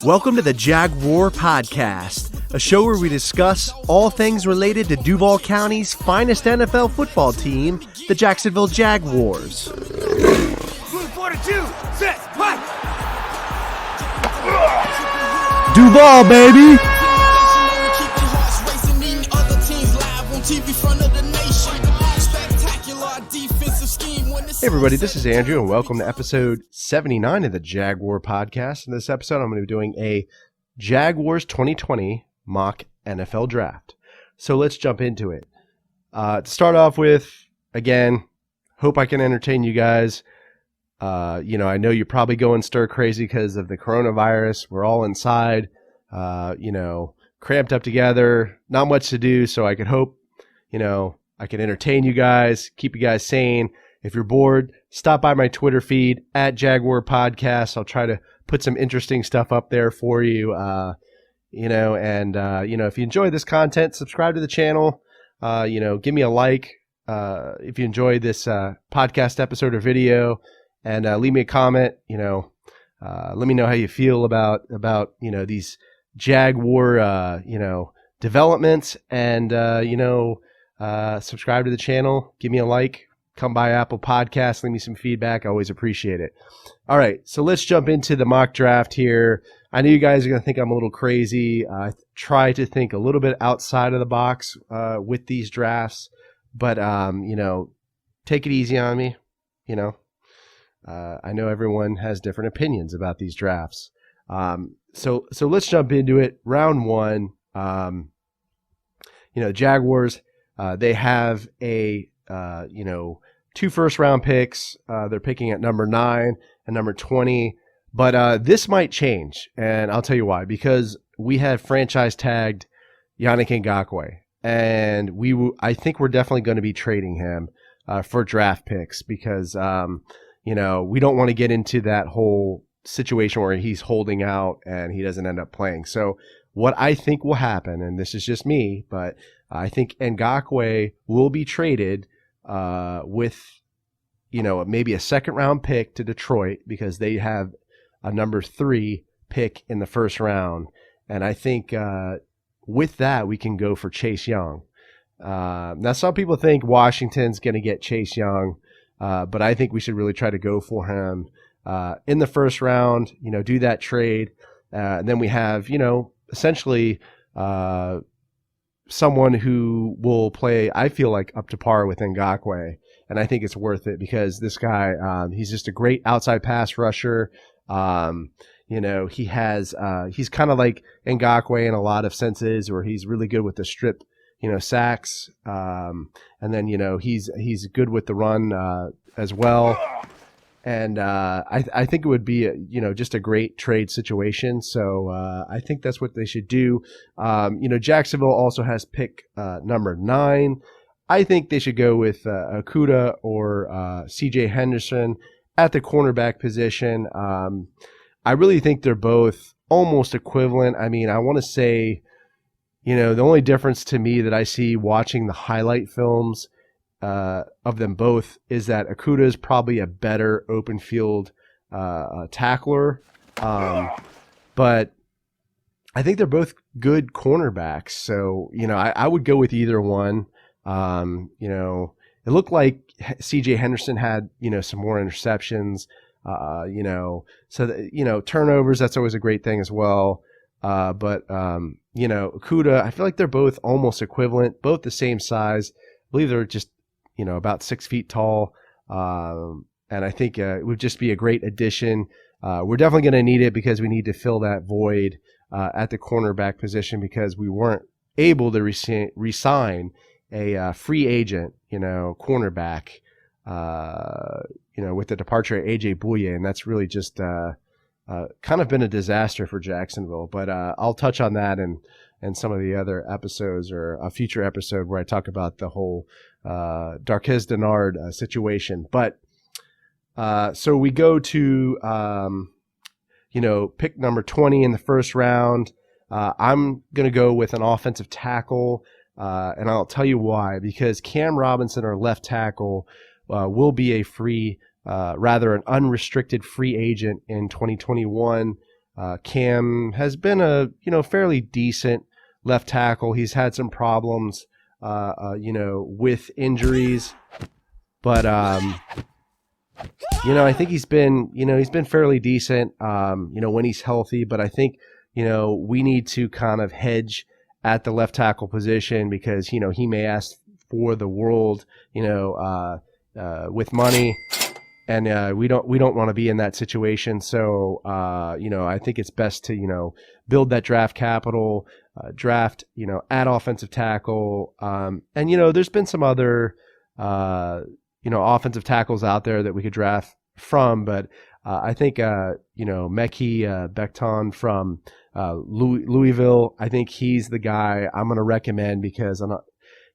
Welcome to the Jaguar Podcast, a show where we discuss all things related to Duval County's finest NFL football team, the Jacksonville Jaguars. Duval, baby! Hey everybody, this is Andrew and welcome to episode 79 of the Jaguar Podcast. In this episode, I'm going to be doing a Jaguars 2020 mock NFL draft. So let's jump into it. To start off with, again, hope I can entertain you guys. I know you're probably going stir crazy because of the coronavirus. We're all inside, cramped up together, not much to do. So I could hope, I can entertain you guys, keep you guys sane. If you're bored, stop by my Twitter feed at Jaguar Podcast. I'll try to put some interesting stuff up there for you. If you enjoy this content, subscribe to the channel. Give me a like if you enjoyed this podcast episode or video, and leave me a comment. Let me know how you feel about these Jaguar developments, and subscribe to the channel. Give me a like. Come by Apple Podcasts, leave me some feedback. I always appreciate it. All right, so let's jump into the mock draft here. I know you guys are going to think I'm a little crazy. I try to think a little bit outside of the box with these drafts, but, take it easy on me. I know everyone has different opinions about these drafts. So let's jump into it. Round one, Jaguars, they have a, 2 first-round picks. They're picking at number 9 and number 20. But this might change, and I'll tell you why. Because we had franchise-tagged Yannick Ngakoue, and I think we're definitely going to be trading him for draft picks because, we don't want to get into that whole situation where he's holding out and he doesn't end up playing. So what I think will happen, and this is just me, but I think Ngakoue will be traded with, maybe a second-round pick to Detroit because they have a number 3 pick in the first round. And I think with that, we can go for Chase Young. Now, some people think Washington's going to get Chase Young, but I think we should really try to go for him in the first round, do that trade. And then we have, essentially someone who will play, I feel like, up to par with Ngakoue, and I think it's worth it because this guy, he's just a great outside pass rusher. He has, he's kind of like Ngakoue in a lot of senses, where he's really good with the strip, sacks, and then he's good with the run as well. And I think it would be, just a great trade situation. So I think that's what they should do. Jacksonville also has pick number 9. I think they should go with Okudah or C.J. Henderson at the cornerback position. I really think they're both almost equivalent. I mean, I want to say, the only difference to me that I see watching the highlight films of them both is that Okudah is probably a better open field tackler, but I think they're both good cornerbacks. So I would go with either one. It looked like C.J. Henderson had some more interceptions. Turnovers, that's always a great thing as well. But Okudah, I feel like they're both almost equivalent, both the same size. I believe they're just about 6 feet tall. And I think it would just be a great addition. We're definitely going to need it because we need to fill that void at the cornerback position because we weren't able to re-sign a free agent, cornerback, with the departure of A.J. Bouye. And that's really just kind of been a disaster for Jacksonville. But I'll touch on that and some of the other episodes, or a future episode where I talk about the whole Darqueze Dennard situation. But so we go to pick number 20 in the first round. I'm going to go with an offensive tackle, and I'll tell you why. Because Cam Robinson, our left tackle, will be a an unrestricted free agent in 2021. Cam has been a fairly decent left tackle. He's had some problems, with injuries, but I think he's been fairly decent, when he's healthy. But I think we need to kind of hedge at the left tackle position because he may ask for the world, with money. And we don't want to be in that situation. So I think it's best to build that draft capital, draft at offensive tackle. And there's been some other offensive tackles out there that we could draft from, but I think Mekhi Becton from Louisville. I think he's the guy I'm going to recommend because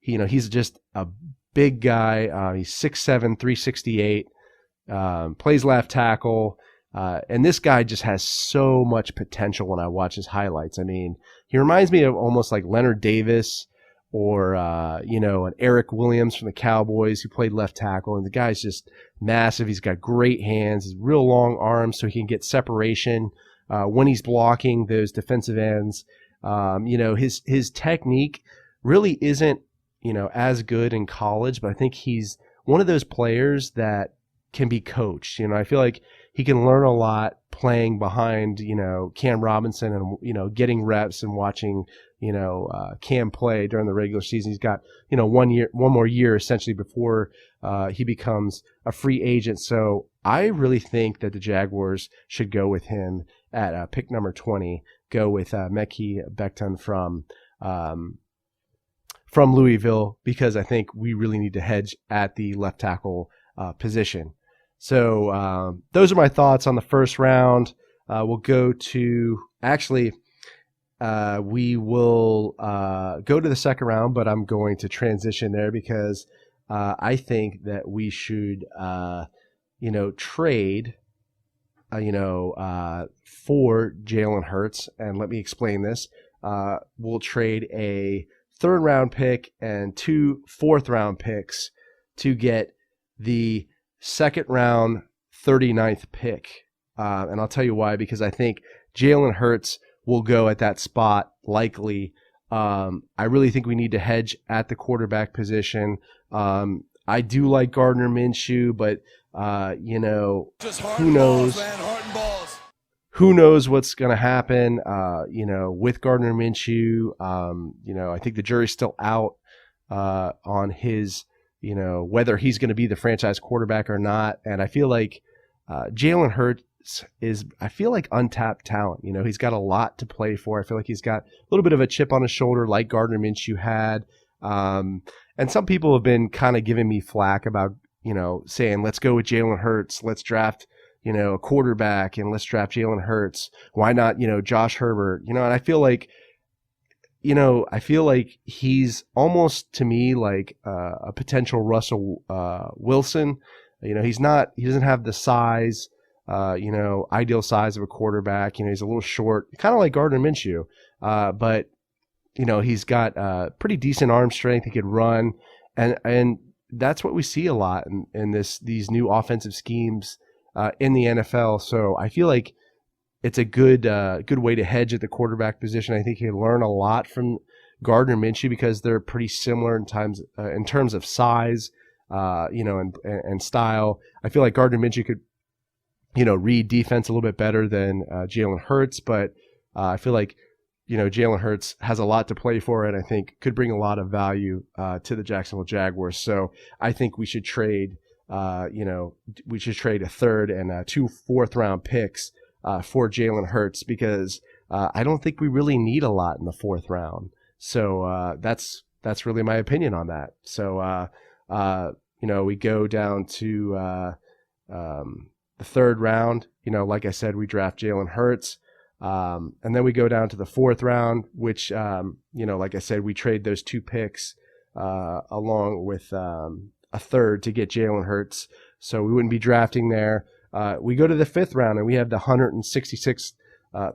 he's just a big guy. He's 6'7", 368. Plays left tackle, and this guy just has so much potential when I watch his highlights. I mean, he reminds me of almost like Leonard Davis or, an Eric Williams from the Cowboys who played left tackle, and the guy's just massive. He's got great hands, he's real long arms, so he can get separation when he's blocking those defensive ends. His technique really isn't, as good in college, but I think he's one of those players that can be coached. I feel like he can learn a lot playing behind, Cam Robinson and, getting reps and watching, Cam play during the regular season. He's got, 1 more year essentially before he becomes a free agent. So I really think that the Jaguars should go with him at pick number 20, go with Mekhi Becton from Louisville, because I think we really need to hedge at the left tackle position. So those are my thoughts on the first round. We'll go to we will go to the second round, but I'm going to transition there because I think that we should trade for Jalen Hurts, and let me explain this. We'll trade a third round pick and 2 fourth round picks to get the second round 39th pick. And I'll tell you why, because I think Jalen Hurts will go at that spot likely. I really think we need to hedge at the quarterback position. I do like Gardner Minshew, but who knows? Who knows what's going to happen, with Gardner Minshew. I think the jury's still out on his whether he's going to be the franchise quarterback or not. And I feel like Jalen Hurts is, untapped talent. He's got a lot to play for. I feel like he's got a little bit of a chip on his shoulder like Gardner Minshew had. And some people have been kind of giving me flack about, saying, let's go with Jalen Hurts. Let's draft, a quarterback and let's draft Jalen Hurts. Why not, Josh Herbert? And I feel like, he's almost to me like a potential Russell Wilson. He doesn't have the size, ideal size of a quarterback. He's a little short, kind of like Gardner Minshew. But he's got pretty decent arm strength. He could run, and that's what we see a lot in these new offensive schemes in the NFL. So I feel like it's a good way to hedge at the quarterback position. I think you can learn a lot from Gardner Minshew because they're pretty similar in terms of size, and style. I feel like Gardner Minshew could, read defense a little bit better than Jalen Hurts, but I feel like, Jalen Hurts has a lot to play for, and I think could bring a lot of value to the Jacksonville Jaguars. So I think we should trade, a third and 2 fourth round picks for Jalen Hurts because I don't think we really need a lot in the fourth round. So that's really my opinion on that. So we go down to the third round. Like I said, we draft Jalen Hurts. And then we go down to the fourth round, which, like I said, we trade those 2 picks along with a third to get Jalen Hurts. So we wouldn't be drafting there. We go to the 5th round, and we have the 166th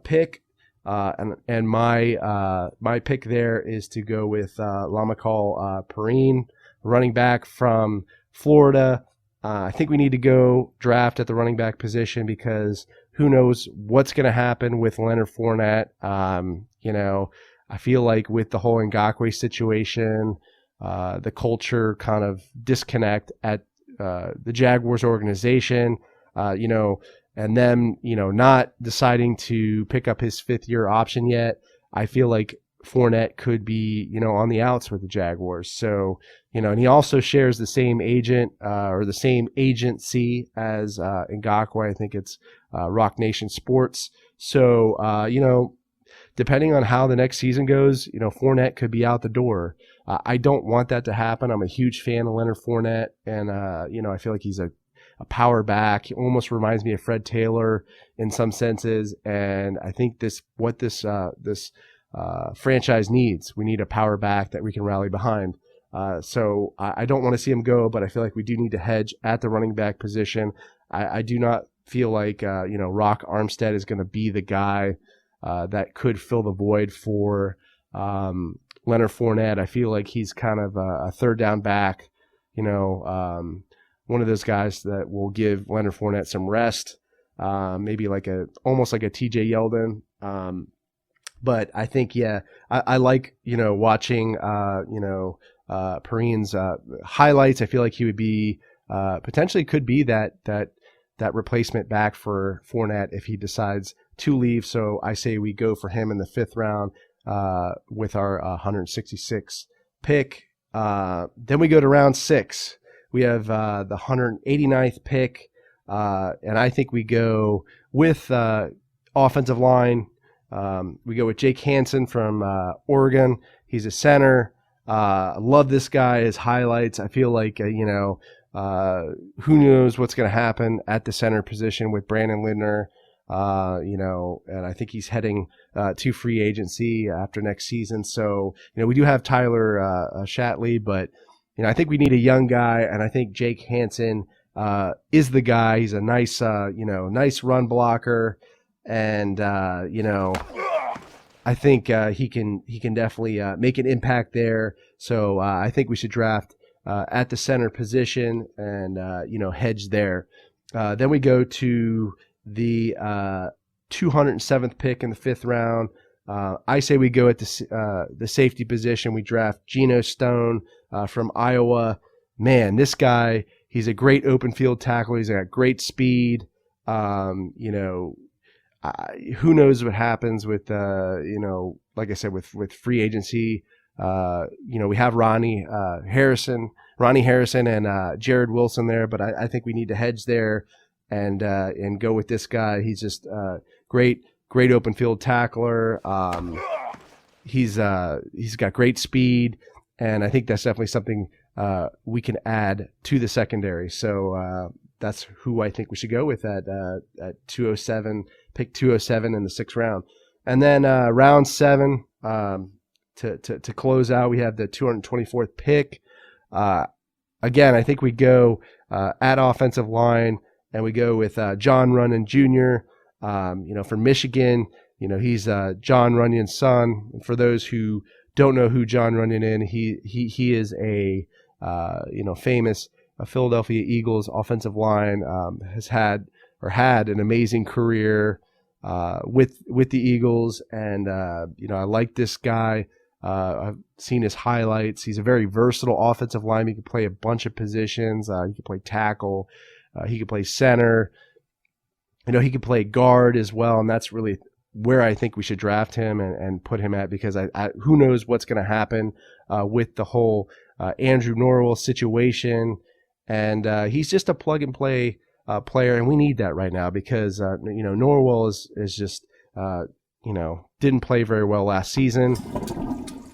pick. And my pick there is to go with Lamacall Perine, running back from Florida. I think we need to go draft at the running back position because who knows what's going to happen with Leonard Fournette. I feel like with the whole Ngakoue situation, the culture kind of disconnect at the Jaguars organization, and them, not deciding to pick up his 5th-year option yet. I feel like Fournette could be, on the outs with the Jaguars. So, and he also shares the same agent or the same agency as Ngakoue. I think it's Rock Nation Sports. So, depending on how the next season goes, Fournette could be out the door. I don't want that to happen. I'm a huge fan of Leonard Fournette, and, I feel like he's a power back. He almost reminds me of Fred Taylor in some senses, and I think this franchise needs. We need a power back that we can rally behind. So I don't want to see him go, but I feel like we do need to hedge at the running back position. I do not feel like Rock Armstead is going to be the guy that could fill the void for Leonard Fournette. I feel like he's kind of a third down back, one of those guys that will give Leonard Fournette some rest, maybe almost like a TJ Yeldon. But I think, I like, watching, Perrine's highlights. I feel like he would be, potentially could be that replacement back for Fournette if he decides to leave. So I say we go for him in the 5th round with our 166 pick. Then we go to round 6. We have the 189th pick, and I think we go with offensive line. We go with Jake Hansen from Oregon. He's a center. I love this guy, his highlights. I feel like, who knows what's going to happen at the center position with Brandon Lindner, and I think he's heading to free agency after next season. So, we do have Tyler Shatley, but, I think we need a young guy, and I think Jake Hansen is the guy. He's a nice, nice run blocker. And I think he can definitely make an impact there. So I think we should draft at the center position and hedge there. Then we go to the 207th pick in the 5th round. I say we go at the safety position. We draft Geno Stone from Iowa. Man, this guy, he's a great open field tackle. He's got great speed. Who knows what happens with, like I said, with free agency. We have Ronnie Harrison and Jared Wilson there, but I think we need to hedge there and go with this guy. He's just great open field tackler. He's got great speed, and I think that's definitely something we can add to the secondary. So that's who I think we should go with at 207. Pick 207 in the 6th round. And then round 7, to close out, we have the 224th pick. Again, I think we go at offensive line, and we go with John Runyon Jr., from Michigan. He's John Runyon's son. And for those who don't know who John Runyon is, he is a famous Philadelphia Eagles offensive line, had an amazing career with the Eagles, and I like this guy. I've seen his highlights. He's a very versatile offensive lineman. He can play a bunch of positions. He can play tackle. He can play center. He can play guard as well, and that's really where I think we should draft him and put him at, because I who knows what's going to happen with the whole Andrew Norwell situation, and he's just a plug and play player, and we need that right now because Norwell is just didn't play very well last season,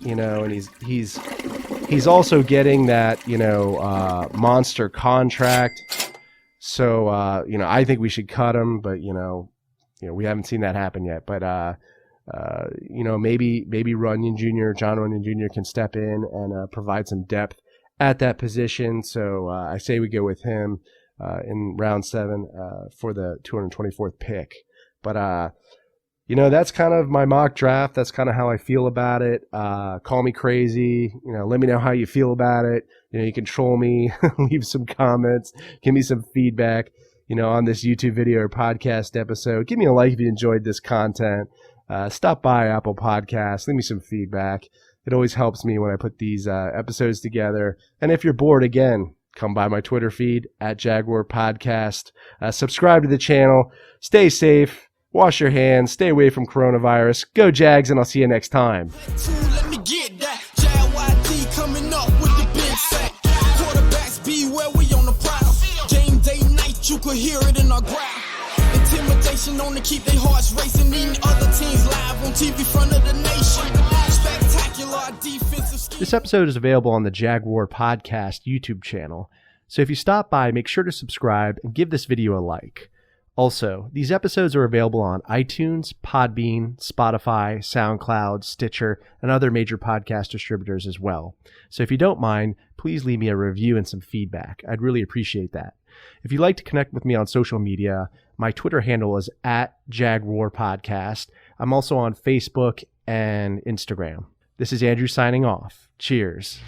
and he's also getting that monster contract, so I think we should cut him, but we haven't seen that happen yet, but maybe Runyon Jr. John Runyon Jr. can step in and provide some depth at that position, so I say we go with him in round 7 for the 224th pick. But that's kind of my mock draft. That's kind of how I feel about it. Call me crazy. Let me know how you feel about it. You can troll me, leave some comments, give me some feedback. on this YouTube video or podcast episode. Give me a like if you enjoyed this content. Stop by Apple Podcasts. Leave me some feedback. It always helps me when I put these episodes together. And if you're bored, again, come by my Twitter feed at Jaguar Podcast. Subscribe to the channel. Stay safe. Wash your hands. Stay away from coronavirus. Go Jags, and I'll see you next time. Let me get that. JYD coming up with the big sack. Quarterbacks beware, we on the prowl. Game day night, you could hear it in our growl. Intimidation on to keep their hearts racing. Eating other teams live on TV front of the nation. Spectacular defensive scheme. This episode is available on the Jaguar Podcast YouTube channel. So if you stop by, make sure to subscribe and give this video a like. Also, these episodes are available on iTunes, Podbean, Spotify, SoundCloud, Stitcher, and other major podcast distributors as well. So if you don't mind, please leave me a review and some feedback. I'd really appreciate that. If you'd like to connect with me on social media, my Twitter handle is @JagwarPodcast. I'm also on Facebook and Instagram. This is Andrew signing off. Cheers.